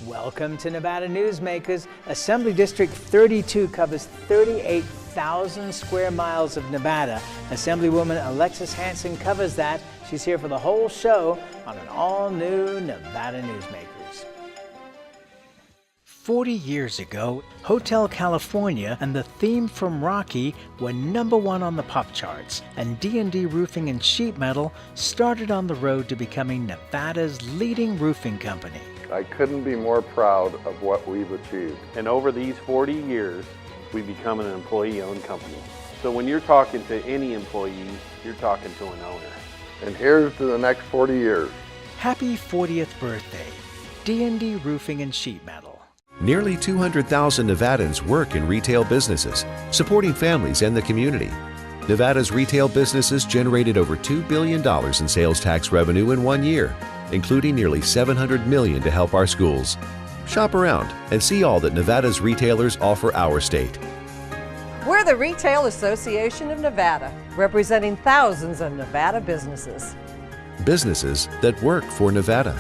Welcome to Nevada Newsmakers. Assembly District 32 covers 38,000 square miles of Nevada. Assemblywoman Alexis Hansen covers that. She's here for the whole show on an all-new Nevada Newsmakers. 40 years ago, Hotel California and the theme from Rocky were #1 on the pop charts, and D&D Roofing and Sheet Metal started on the road to becoming Nevada's leading roofing company. I couldn't be more proud of what we've achieved. And over these 40 years, we've become an employee-owned company. So when you're talking to any employee, you're talking to an owner. And here's to the next 40 years. Happy 40th birthday, D&D Roofing and Sheet Metal. Nearly 200,000 Nevadans work in retail businesses, supporting families and the community. Nevada's retail businesses generated over $2 billion in sales tax revenue in 1 year, including nearly $700 million to help our schools. Shop around and see all that Nevada's retailers offer our state. We're the Retail Association of Nevada, representing thousands of Nevada businesses. Businesses that work for Nevada.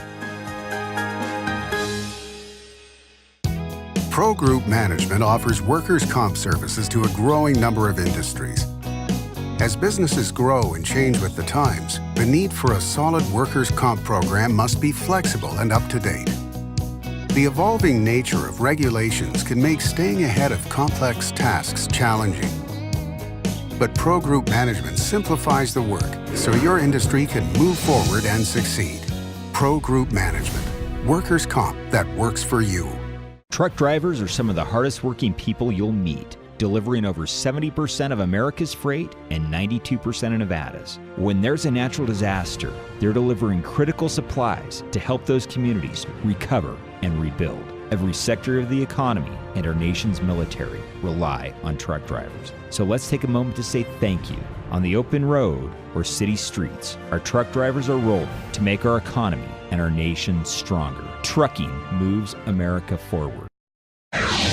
Pro Group Management offers workers' comp services to a growing number of industries. As businesses grow and change with the times, the need for a solid workers' comp program must be flexible and up to date. The evolving nature of regulations can make staying ahead of complex tasks challenging. But Pro Group Management simplifies the work so your industry can move forward and succeed. Pro Group Management, workers' comp that works for you. Truck drivers are some of the hardest working people you'll meet, delivering over 70% of America's freight and 92% of Nevada's. When there's a natural disaster, they're delivering critical supplies to help those communities recover and rebuild. Every sector of the economy and our nation's military rely on truck drivers. So let's take a moment to say thank you. On the open road or city streets, our truck drivers are rolling to make our economy and our nation stronger. Trucking moves America forward.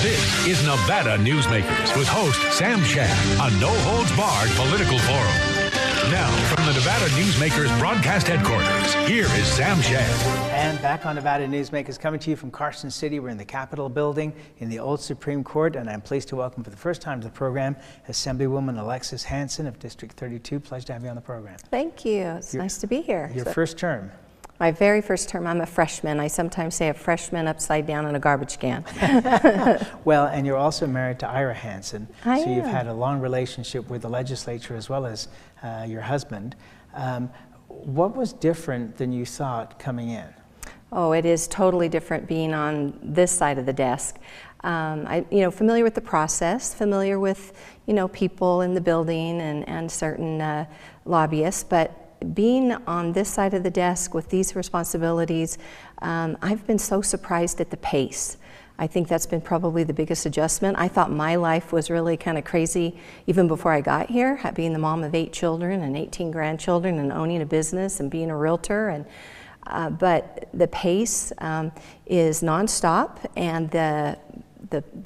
This is Nevada Newsmakers with host Sam Shad, a no-holds-barred political forum. Now, from the Nevada Newsmakers broadcast headquarters, here is Sam Shad. And back on Nevada Newsmakers, coming to you from Carson City. We're in the Capitol building in the old Supreme Court, and I'm pleased to welcome for the first time to the program Assemblywoman Alexis Hansen of District 32. Pleasure to have you on the program. Thank you. It's nice to be here. Your first term. My very first term. I'm a freshman. I sometimes say a freshman upside down in a garbage can. Well, and you're also married to Ira Hansen. I so am. You've had a long relationship with the legislature as well as your husband. What was different than you thought coming in? Oh, it is totally different being on this side of the desk. Familiar with the process, familiar with, people in the building and certain lobbyists, but being on this side of the desk with these responsibilities, I've been so surprised at the pace. I think that's been probably the biggest adjustment. I thought my life was really kind of crazy even before I got here, being the mom of 8 children and 18 grandchildren and owning a business and being a realtor. But the pace is nonstop, and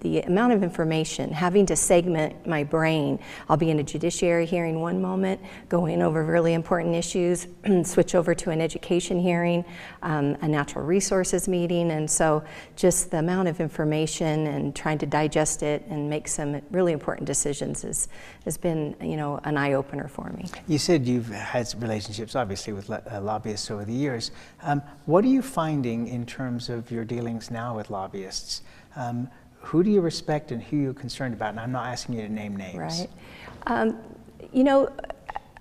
the amount of information, having to segment my brain. I'll be in a judiciary hearing one moment, going over really important issues, switch over to an education hearing, a natural resources meeting, and so just the amount of information and trying to digest it and make some really important decisions has been, an eye-opener for me. You said you've had relationships, obviously, with lobbyists over the years. What are you finding in terms of your dealings now with lobbyists? Who do you respect and who are you concerned about? And I'm not asking you to name names. Right.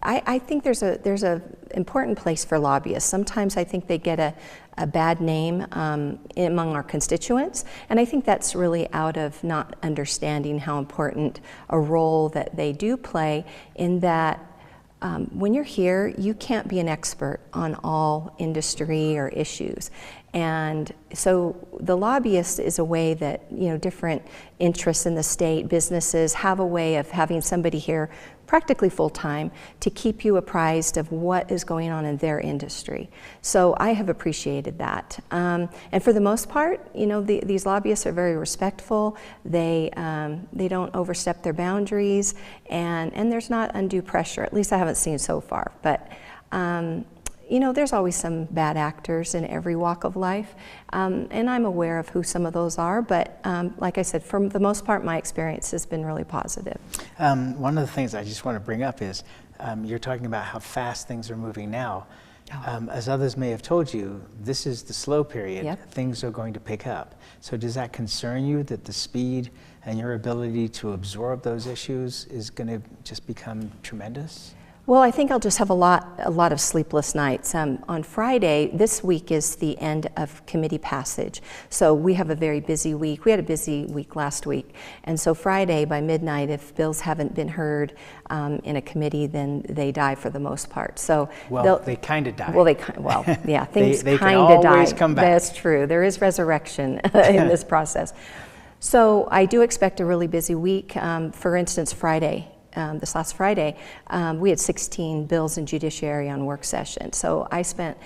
I think there's a important place for lobbyists. Sometimes I think they get a bad name among our constituents, and I think that's really out of not understanding how important a role that they do play in that when you're here, you can't be an expert on all industry or issues. And so the lobbyist is a way that, different interests in the state, businesses have a way of having somebody here practically full-time to keep you apprised of what is going on in their industry. So I have appreciated that. And for the most part, these lobbyists are very respectful. They don't overstep their boundaries, and there's not undue pressure. At least I haven't seen so far. But you know, there's always some bad actors in every walk of life, and I'm aware of who some of those are, but like I said, for the most part, my experience has been really positive. One of the things I just want to bring up is you're talking about how fast things are moving now. As others may have told you, this is the slow period. Yep. Things are going to pick up. So does that concern you that the speed and your ability to absorb those issues is going to just become tremendous? Well, I think I'll just have a lot of sleepless nights. On Friday, this week is the end of committee passage. So we have a very busy week. We had a busy week last week. And so Friday by midnight, if bills haven't been heard in a committee, then they die for the most part. So they kind of die. Well, yeah, things they kind of die. always come back. That's true. There is resurrection in this process. So I do expect a really busy week. For instance, Friday. This last Friday, we had 16 bills in judiciary on work session. So I spent,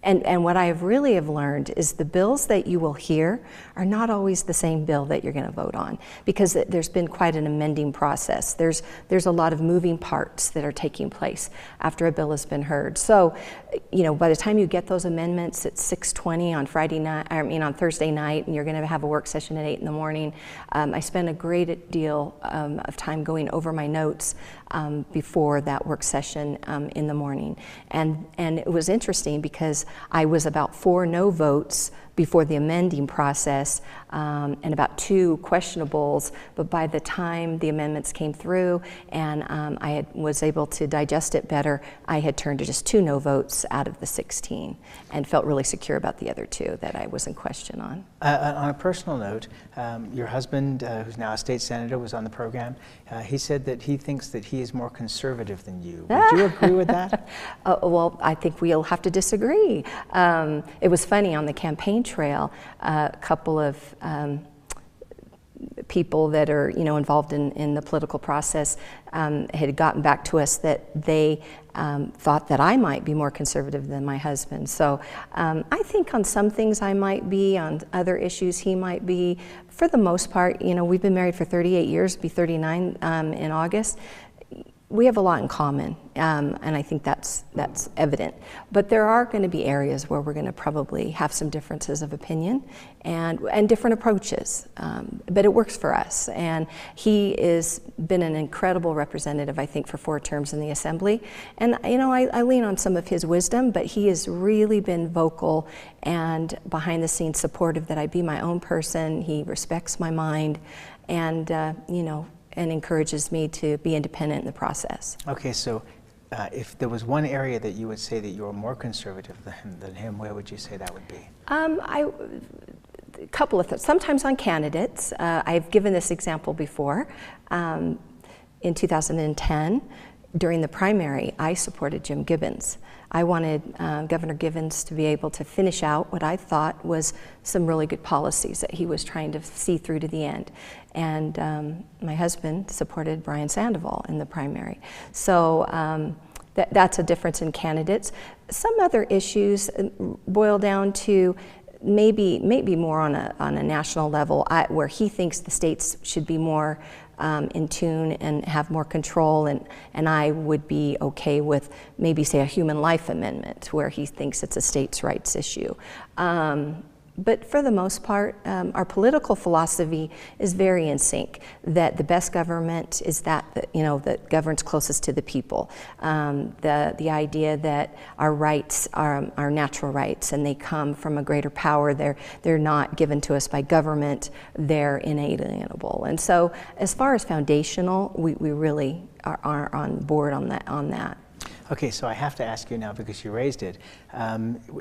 and what I really have learned is the bills that you will hear are not always the same bill that you're going to vote on, because there's been quite an amending process. There's a lot of moving parts that are taking place after a bill has been heard. So, you know, by the time you get those amendments at 6:20 on on Thursday night, and you're going to have a work session at 8 in the morning, I spent a great deal of time going over my notes before that work session in the morning. And it was interesting because I was about 4 no votes before the amending process and about 2 questionables, but by the time the amendments came through and I was able to digest it better, I had turned to just 2 no votes out of the 16 and felt really secure about the other 2 that I was in question on. On a personal note, your husband, who's now a state senator, was on the program. He said that he thinks that he is more conservative than you. Would you agree with that? Well, I think we'll have to disagree. It was funny, on the campaign trail, a couple of people that are, you know, involved in the political process had gotten back to us that they thought that I might be more conservative than my husband. So I think on some things I might be, on other issues he might be. For the most part, you know, we've been married for 38 years, be 39 in August. We have a lot in common, and I think that's evident. But there are going to be areas where we're going to probably have some differences of opinion and different approaches. But it works for us, and he has been an incredible representative, I think, for 4 terms in the Assembly. And you know, I lean on some of his wisdom, but he has really been vocal and behind the scenes supportive that I be my own person. He respects my mind, and you know, and encourages me to be independent in the process. Okay, so if there was one area that you would say that you were more conservative than him, where would you say that would be? A couple of things. Sometimes on candidates. I've given this example before. In 2010, during the primary, I supported Jim Gibbons. I wanted Governor Gibbons to be able to finish out what I thought was some really good policies that he was trying to see through to the end. And my husband supported Brian Sandoval in the primary. So that's a difference in candidates. Some other issues boil down to maybe more on a national level, where he thinks the states should be more in tune and have more control, and I would be okay with maybe, say, a human life amendment where he thinks it's a states' rights issue. But for the most part, our political philosophy is very in sync, that the best government is that you know, that governs closest to the people. The idea that our rights are our natural rights, and they come from a greater power. They're not given to us by government. They're inalienable. And so as far as foundational, we really are on board on that. Okay, so I have to ask you now, because you raised it.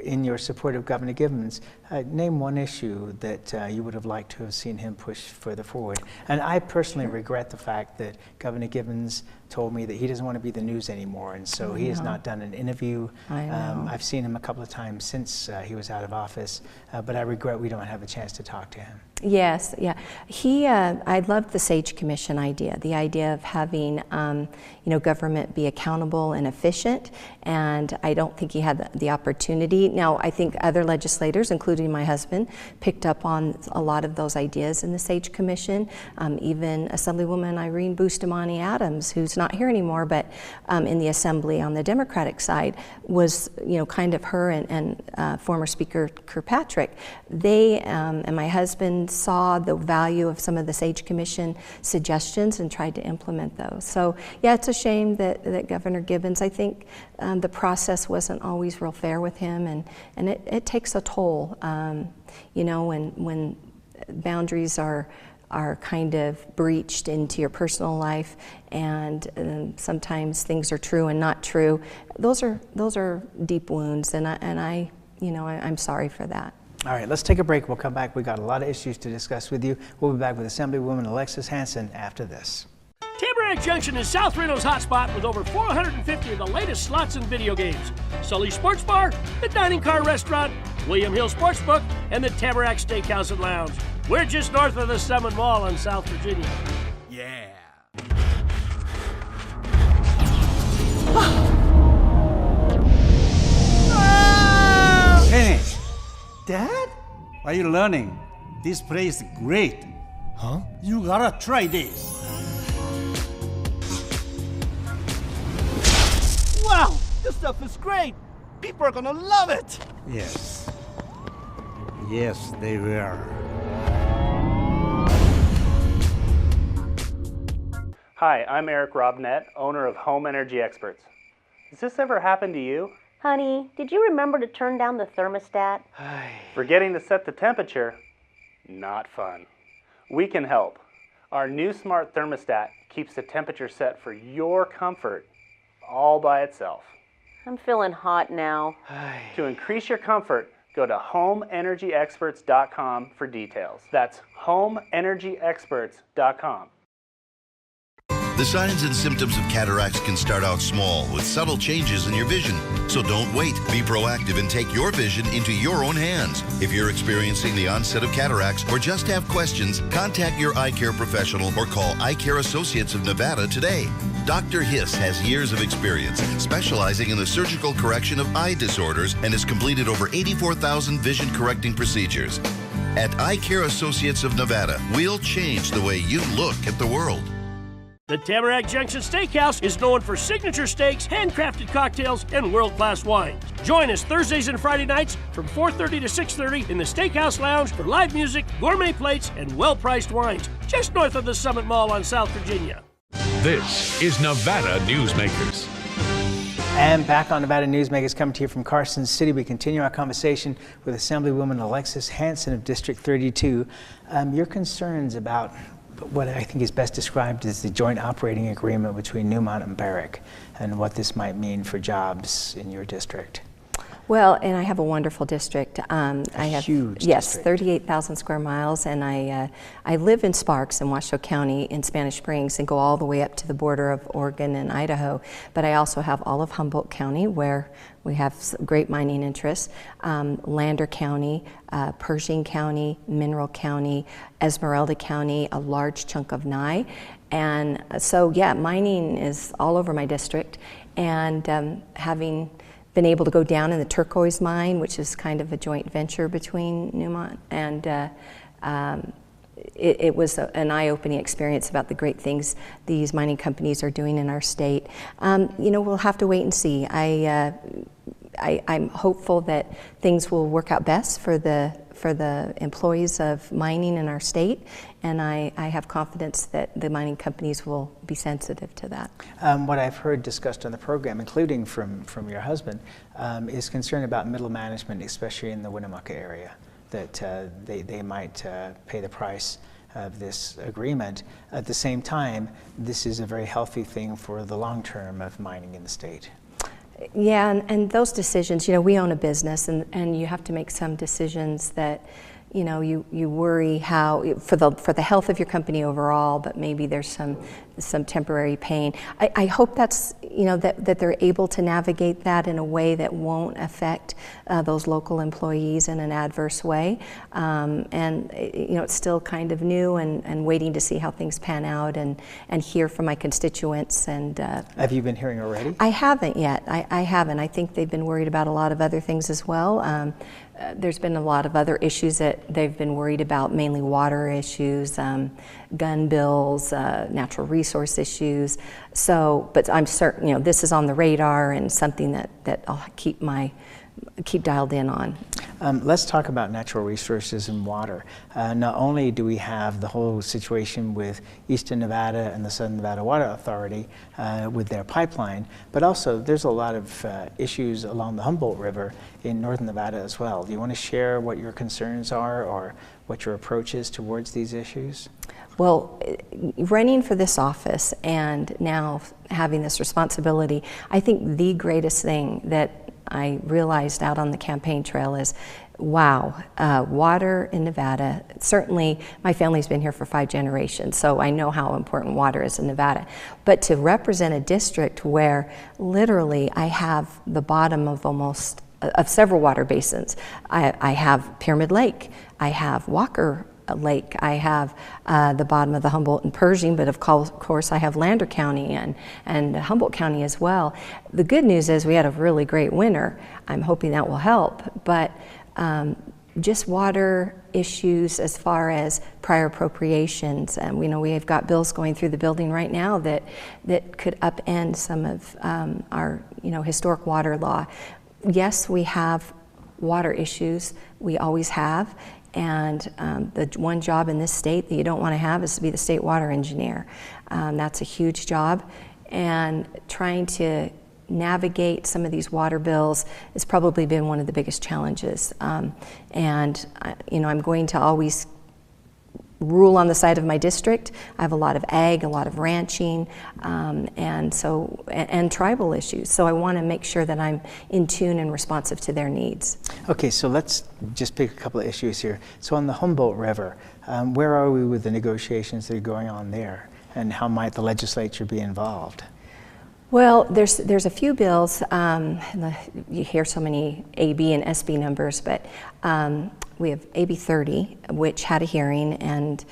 In your support of Governor Gibbons, name one issue that you would have liked to have seen him push further forward. And I personally regret the fact that Governor Gibbons told me that he doesn't want to be the news anymore, and so he has not done an interview. I've seen him a couple of times since he was out of office, but I regret we don't have a chance to talk to him. Yes, yeah. I loved the SAGE Commission idea, the idea of having you know, government be accountable and efficient, and I don't think he had the opportunity. Now, I think other legislators, including my husband, picked up on a lot of those ideas in the SAGE Commission. Even Assemblywoman Irene Bustamante Adams, who's not here anymore, but in the Assembly on the Democratic side, was kind of her and former Speaker Kirkpatrick. They and my husband saw the value of some of the Sage Commission suggestions and tried to implement those. So yeah, it's a shame that Governor Gibbons, I think the process wasn't always real fair with him, and it takes a toll, when boundaries are kind of breached into your personal life, and sometimes things are true and not true. Those are deep wounds, and I'm sorry for that. All right, let's take a break. We'll come back. We got a lot of issues to discuss with you. We'll be back with Assemblywoman Alexis Hansen after this. Tamarack Junction is South Reno's hotspot with over 450 of the latest slots and video games. Sully Sports Bar, the Dining Car Restaurant, William Hill Sportsbook, and the Tamarack Steakhouse and Lounge. We're just north of the Summit Mall in South Virginia. Yeah. Hey, Dad? Are you learning? This place is great. Huh? You gotta try this. Wow, this stuff is great. People are gonna love it. Yes. Yes, they will. Hi, I'm Eric Robnett, owner of Home Energy Experts. Has this ever happened to you? Honey, did you remember to turn down the thermostat? Forgetting to set the temperature? Not fun. We can help. Our new smart thermostat keeps the temperature set for your comfort all by itself. I'm feeling hot now. To increase your comfort, go to homeenergyexperts.com for details. That's homeenergyexperts.com. The signs and symptoms of cataracts can start out small with subtle changes in your vision. So don't wait. Be proactive and take your vision into your own hands. If you're experiencing the onset of cataracts or just have questions, contact your eye care professional or call Eye Care Associates of Nevada today. Dr. Hiss has years of experience specializing in the surgical correction of eye disorders and has completed over 84,000 vision correcting procedures. At Eye Care Associates of Nevada, we'll change the way you look at the world. The Tamarack Junction Steakhouse is known for signature steaks, handcrafted cocktails, and world-class wines. Join us Thursdays and Friday nights from 4:30 to 6:30 in the Steakhouse Lounge for live music, gourmet plates, and well-priced wines, just north of the Summit Mall on South Virginia. This is Nevada Newsmakers. And back on Nevada Newsmakers, coming to you from Carson City. We continue our conversation with Assemblywoman Alexis Hansen of District 32. Your concerns about what I think is best described as the joint operating agreement between Newmont and Barrick, and what this might mean for jobs in your district. Well, and I have a wonderful district. I have huge district. 38,000 square miles, and I live in Sparks in Washoe County in Spanish Springs and go all the way up to the border of Oregon and Idaho. But I also have all of Humboldt County, where we have great mining interests, Lander County, Pershing County, Mineral County, Esmeralda County, a large chunk of Nye. And so, yeah, mining is all over my district, and having been able to go down in the turquoise mine, which is kind of a joint venture between Newmont, and it was an eye-opening experience about the great things these mining companies are doing in our state. We'll have to wait and see. I'm hopeful that things will work out best for the employees of mining in our state, and I have confidence that the mining companies will be sensitive to that. What I've heard discussed on the program, including from your husband, is concern about middle management, especially in the Winnemucca area, that they might pay the price of this agreement. At the same time, this is a very healthy thing for the long term of mining in the state. Yeah, and those decisions, we own a business, and you have to make some decisions that, you worry how, for the health of your company overall, but maybe there's some temporary pain. I hope that's, that they're able to navigate that in a way that won't affect those local employees in an adverse way. It's still kind of new, and waiting to see how things pan out, and hear from my constituents. And have you been hearing already? I haven't yet. I haven't. I think they've been worried about a lot of other things as well. There's been a lot of other issues that they've been worried about, mainly water issues, gun bills, natural resources. resource issues. So, but I'm certain, you know, this is on the radar and something that I'll keep dialed in on. Let's talk about natural resources and water. Not only do we have the whole situation with Eastern Nevada and the Southern Nevada Water Authority with their pipeline, but also there's a lot of issues along the Humboldt River in Northern Nevada as well. Do you want to share what your concerns are or what your approach is towards these issues? Well, running for this office and now having this responsibility, I think the greatest thing that I realized out on the campaign trail is, wow, water in Nevada. Certainly, my family's been here for 5 generations, so I know how important water is in Nevada. But to represent a district where literally I have the bottom of several water basins. I have Pyramid Lake, I have Walker Lake, I have the bottom of the Humboldt and Pershing, but of course I have Lander County and Humboldt County as well. The good news is we had a really great winter. I'm hoping that will help, but just water issues as far as prior appropriations, and we know we have got bills going through the building right now that could upend some of our historic water law. Yes, we have water issues, we always have, and the one job in this state that you don't want to have is to be the state water engineer. That's a huge job, and trying to navigate some of these water bills has probably been one of the biggest challenges. And I'm going to always rule on the side of my district. I have a lot of ag, a lot of ranching, and tribal issues. So I want to make sure that I'm in tune and responsive to their needs. Okay, so let's just pick a couple of issues here. So on the Humboldt River, where are we with the negotiations that are going on there, and how might the legislature be involved? Well, there's a few bills. You hear so many AB and SB numbers, but we have AB 30, which had a hearing and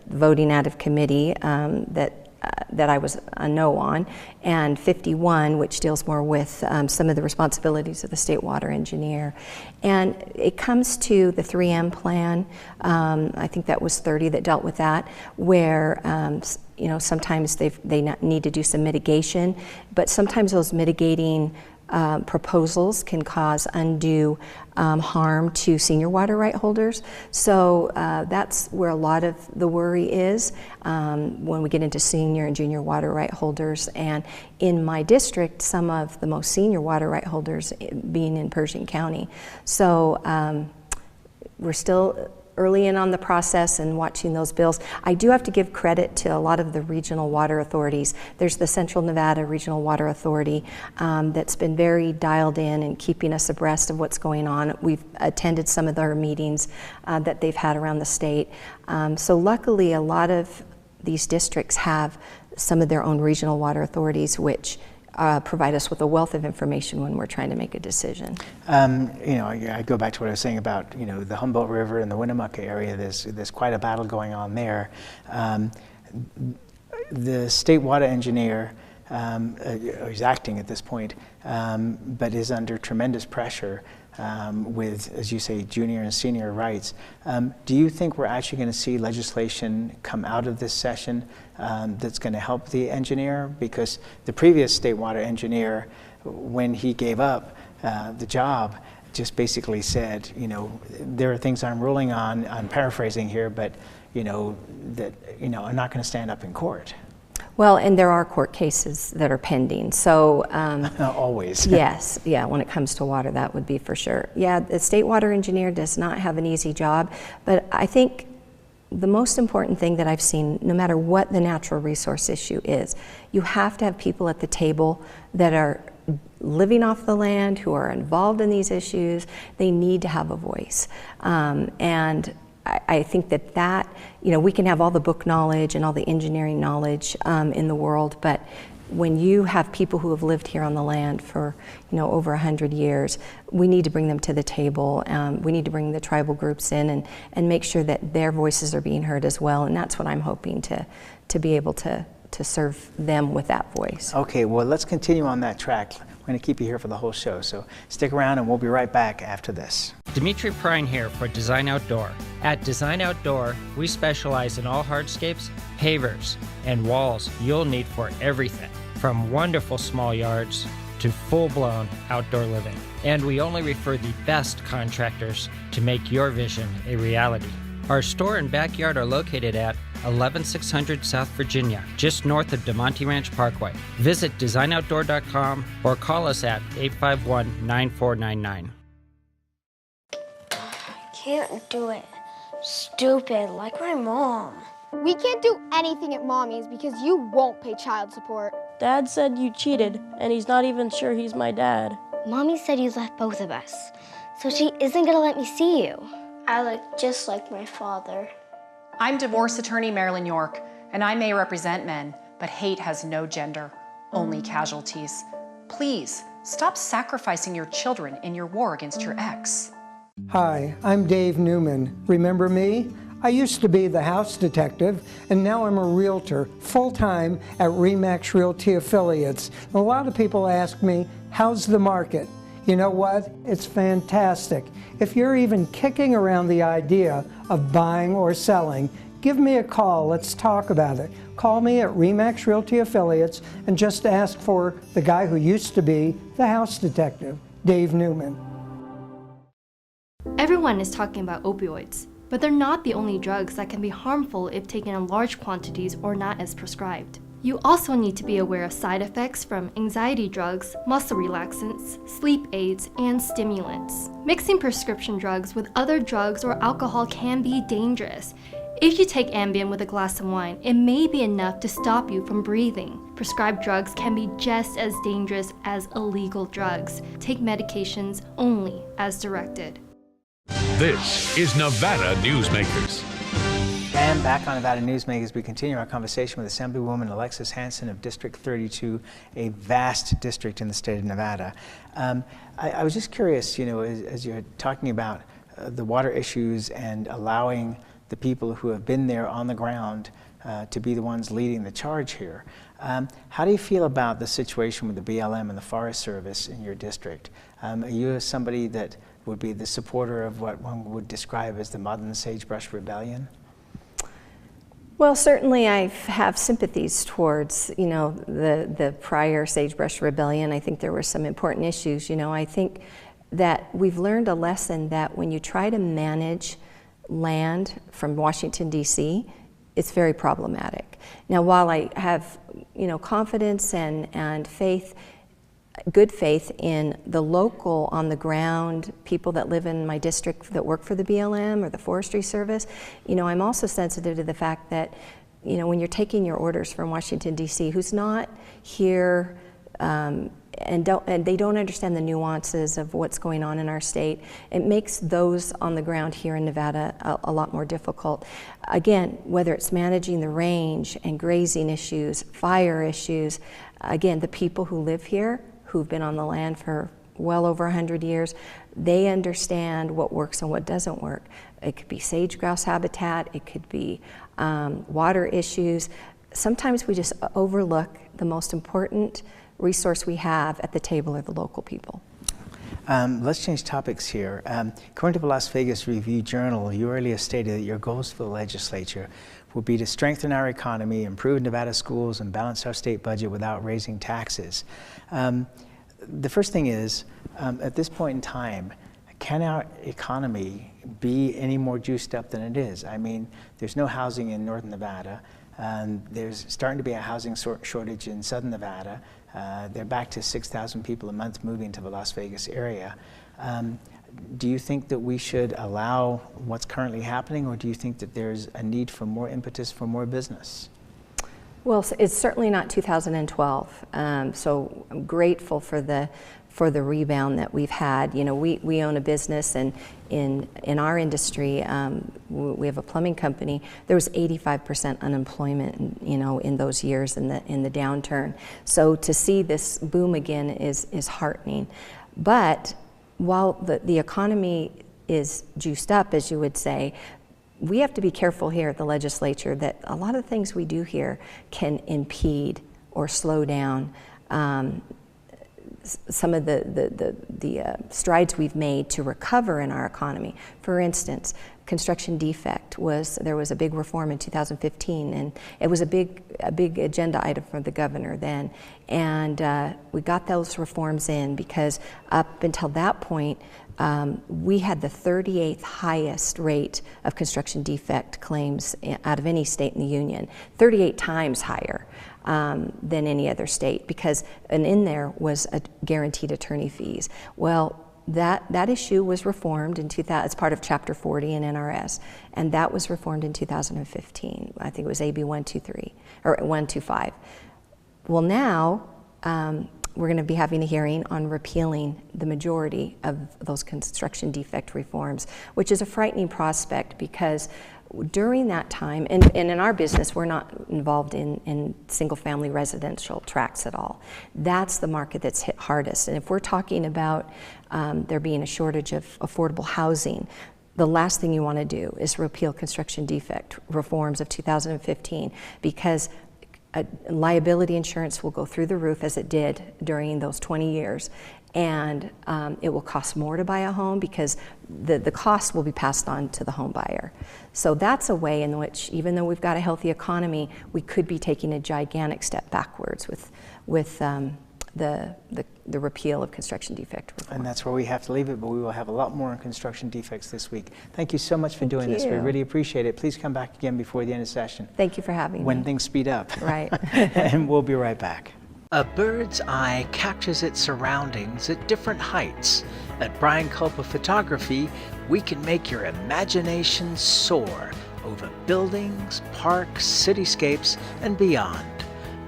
voting out of committee that I was a no on, and 51, which deals more with some of the responsibilities of the state water engineer. And it comes to the 3M plan. I think that was 30 that dealt with that, where sometimes they need to do some mitigation, but sometimes those mitigating proposals can cause undue harm to senior water right holders. So that's where a lot of the worry is when we get into senior and junior water right holders. And in my district, some of the most senior water right holders being in Pershing County. So we're still early in on the process and watching those bills. I do have to give credit to a lot of the regional water authorities. There's the Central Nevada Regional Water Authority that's been very dialed in and keeping us abreast of what's going on. We've attended some of their meetings that they've had around the state. So luckily, a lot of these districts have some of their own regional water authorities, which provide us with a wealth of information when we're trying to make a decision. I go back to what I was saying about the Humboldt River and the Winnemucca area. There's quite a battle going on there. The state water engineer is acting at this point, but is under tremendous pressure with, as you say, junior and senior rights. Do you think we're actually going to see legislation come out of this session that's going to help the engineer? Because the previous state water engineer, when he gave up the job, just basically said, there are things I'm ruling on, I'm paraphrasing here, but I'm not going to stand up in court. Well, and there are court cases that are pending, so... Always. Yes, yeah, when it comes to water, that would be for sure. Yeah, the state water engineer does not have an easy job, but I think the most important thing that I've seen, no matter what the natural resource issue is, you have to have people at the table that are living off the land, who are involved in these issues. They need to have a voice. And I think that we can have all the book knowledge and all the engineering knowledge in the world, but when you have people who have lived here on the land for over 100 years, we need to bring them to the table. We need to bring the tribal groups in and make sure that their voices are being heard as well, and that's what I'm hoping to be able to serve them with that voice. Okay, well, let's continue on that track. We're going to keep you here for the whole show, so stick around and we'll be right back after this. Dimitri Prine here for Design Outdoor. At Design Outdoor, we specialize in all hardscapes, pavers, and walls you'll need for everything, from wonderful small yards to full-blown outdoor living. And we only refer the best contractors to make your vision a reality. Our store and backyard are located at 11600 South Virginia, just north of DeMonte Ranch Parkway. Visit designoutdoor.com or call us at 851-9499. Can't do it. Stupid, like my mom. We can't do anything at Mommy's because you won't pay child support. Dad said you cheated, and he's not even sure he's my dad. Mommy said you left both of us, so she isn't gonna let me see you. I look just like my father. I'm divorce attorney Marilyn York, and I may represent men, but hate has no gender, only casualties. Please, stop sacrificing your children in your war against your ex. Hi, I'm Dave Newman. Remember me? I used to be the house detective, and now I'm a realtor, full-time at RE/MAX Realty Affiliates. A lot of people ask me, how's the market? You know what? It's fantastic. If you're even kicking around the idea of buying or selling, give me a call. Let's talk about it. Call me at RE/MAX Realty Affiliates and just ask for the guy who used to be the house detective, Dave Newman. Everyone is talking about opioids, but they're not the only drugs that can be harmful if taken in large quantities or not as prescribed. You also need to be aware of side effects from anxiety drugs, muscle relaxants, sleep aids, and stimulants. Mixing prescription drugs with other drugs or alcohol can be dangerous. If you take Ambien with a glass of wine, it may be enough to stop you from breathing. Prescribed drugs can be just as dangerous as illegal drugs. Take medications only as directed. This is Nevada Newsmakers. And back on Nevada Newsmakers, we continue our conversation with Assemblywoman Alexis Hansen of District 32, a vast district in the state of Nevada. I was just curious, you know, as you're talking about the water issues and allowing the people who have been there on the ground to be the ones leading the charge here. How do you feel about the situation with the BLM and the Forest Service in your district? Are you somebody that would be the supporter of what one would describe as the modern sagebrush rebellion? Well, certainly I have sympathies towards, you know, the prior sagebrush rebellion. I think there were some important issues. You know, I think that we've learned a lesson that when you try to manage land from Washington, D.C., it's very problematic. Now, while I have, you know, confidence and faith, good faith in the local, on the ground people that live in my district that work for the BLM or the Forestry Service, you know, I'm also sensitive to the fact that, you know, when you're taking your orders from Washington, D.C., who's not here and they don't understand the nuances of what's going on in our state, it makes those on the ground here in Nevada a lot more difficult. Again, whether it's managing the range and grazing issues, fire issues, again, the people who live here, who've been on the land for well over 100 years, they understand what works and what doesn't work. It could be sage-grouse habitat, it could be water issues. Sometimes we just overlook the most important resource we have at the table are the local people. Let's change topics here. According to the Las Vegas Review-Journal, you earlier stated that your goals for the legislature will be to strengthen our economy, improve Nevada schools, and balance our state budget without raising taxes. The first thing is, at this point in time, can our economy be any more juiced up than it is? I mean, there's no housing in northern Nevada. There's starting to be a housing shortage in southern Nevada. They're back to 6,000 people a month moving to the Las Vegas area. Do you think that we should allow what's currently happening, or do you think that there's a need for more impetus for more business? Well, it's certainly not 2012. So I'm grateful for the rebound that we've had. You know, we own a business, and in our industry, we have a plumbing company. There was 85% unemployment, you know, in those years in the downturn. So to see this boom again is heartening. But while the economy is juiced up, as you would say, we have to be careful here at the legislature that a lot of the things we do here can impede or slow down some of the strides we've made to recover in our economy. For instance, construction defect there was a big reform in 2015, and it was a big agenda item for the governor then. And we got those reforms in because up until that point, we had the 38th highest rate of construction defect claims out of any state in the union, 38 times higher than any other state, and in there was a guaranteed attorney fees. Well, that issue was reformed in 2000 as part of Chapter 40 in NRS, and that was reformed in 2015. I think it was AB 123 or 125. Well, now we're going to be having a hearing on repealing the majority of those construction defect reforms, which is a frightening prospect because during that time, and in our business, we're not involved in single-family residential tracts at all. That's the market that's hit hardest. And if we're talking about there being a shortage of affordable housing, the last thing you want to do is repeal construction defect reforms of 2015 because liability insurance will go through the roof as it did during those 20 years. And it will cost more to buy a home because the cost will be passed on to the home buyer. So that's a way in which, even though we've got a healthy economy, we could be taking a gigantic step backwards with the repeal of construction defect reform. And that's where we have to leave it, but we will have a lot more on construction defects this week. Thank you so much for doing this. We really appreciate it. Please come back again before the end of the session. Thank you for having me. When things speed up. Right. And we'll be right back. A bird's eye captures its surroundings at different heights. At Brian Culpa Photography, we can make your imagination soar over buildings, parks, cityscapes, and beyond.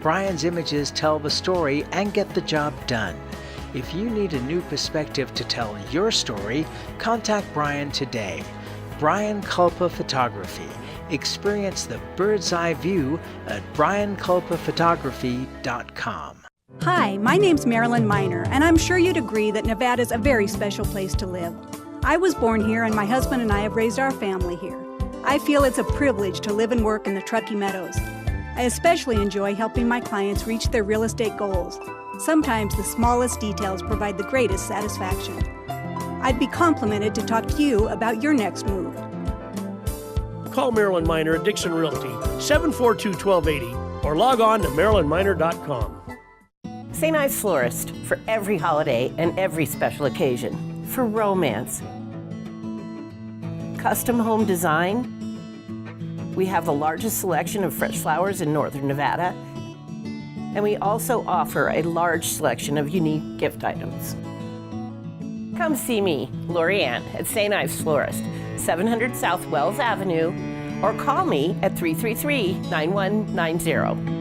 Brian's images tell the story and get the job done. If you need a new perspective to tell your story, contact Brian today. Brian Culpa Photography. Experience the bird's eye view at brianculpaphotography.com. Hi, my name's Marilyn Miner, and I'm sure you'd agree that Nevada's a very special place to live. I was born here, and my husband and I have raised our family here. I feel it's a privilege to live and work in the Truckee Meadows. I especially enjoy helping my clients reach their real estate goals. Sometimes the smallest details provide the greatest satisfaction. I'd be complimented to talk to you about your next move. Call Marilyn Miner at Dixon Realty, 742-1280, or log on to marilynminer.com. St. Ives Florist, for every holiday and every special occasion. For romance. Custom home design. We have the largest selection of fresh flowers in northern Nevada. And we also offer a large selection of unique gift items. Come see me, Lori Ann, at St. Ives Florist, 700 South Wells Avenue, or call me at 333-9190.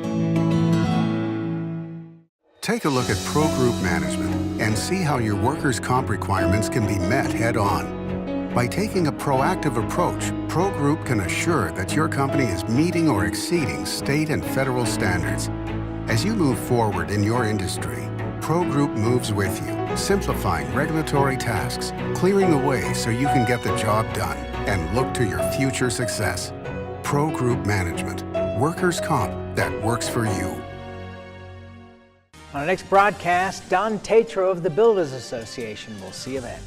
Take a look at Pro Group Management and see how your workers' comp requirements can be met head-on. By taking a proactive approach, Pro Group can assure that your company is meeting or exceeding state and federal standards. As you move forward in your industry, Pro Group moves with you, simplifying regulatory tasks, clearing the way so you can get the job done and look to your future success. Pro Group Management, workers' comp that works for you. On our next broadcast, Don Tatro of the Builders Association. We'll see you then.